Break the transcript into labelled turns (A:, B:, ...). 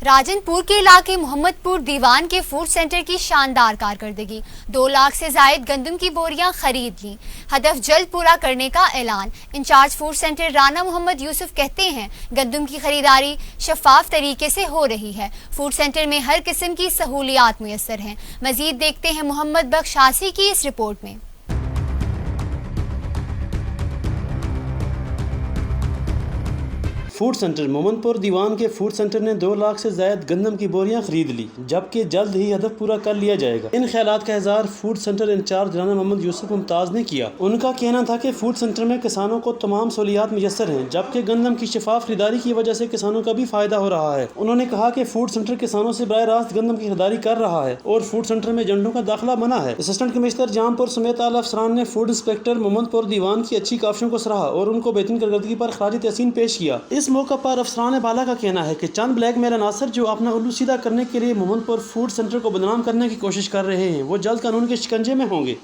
A: راجنپور کے علاقے محمد پور دیوان کے فوڈ سینٹر کی شاندار کارکردگی، 2 لاکھ سے زائد گندم کی بوریاں خرید لیں، ہدف جلد پورا کرنے کا اعلان۔ انچارج فوڈ سینٹر رانا محمد یوسف کہتے ہیں گندم کی خریداری شفاف طریقے سے ہو رہی ہے، فوڈ سینٹر میں ہر قسم کی سہولیات میسر ہیں۔ مزید دیکھتے ہیں محمد بخش آسی کی اس رپورٹ میں۔
B: فوڈ سینٹر محمد پور دیوان کے فوڈ سینٹر نے 2 لاکھ سے زائد گندم کی بوریاں خرید لی، جبکہ جلد ہی ہدف پورا کر لیا جائے گا۔ ان خیالات کا اظہار فوڈ سینٹر انچارج رانا محمد یوسف ممتاز نے کیا۔ ان کا کہنا تھا کہ فوڈ سینٹر میں کسانوں کو تمام سہولیات میسر ہیں، جبکہ گندم کی شفاف خریداری کی وجہ سے کسانوں کا بھی فائدہ ہو رہا ہے۔ انہوں نے کہا کہ فوڈ سینٹر کسانوں سے براہ راست گندم کی خریداری کر رہا ہے اور فوڈ سینٹر میں ایجنٹوں کا داخلہ منع ہے۔ اسسٹنٹ کمشنر جام پور سمیت اعلیٰ افسران نے فوڈ انسپیکٹر محمد پور دیوان کی اچھی کاوشوں کو سراہا اور ان کو بہترین کارکردگی پر خراج تحسین پیش کیا۔ اس موقع پر افسران بالا کا کہنا ہے کہ چند بلیک میل عناصر جو اپنا الو سیدھا کرنے کے لیے محمد پور فوڈ سینٹر کو بدنام کرنے کی کوشش کر رہے ہیں، وہ جلد قانون کے شکنجے میں ہوں گے۔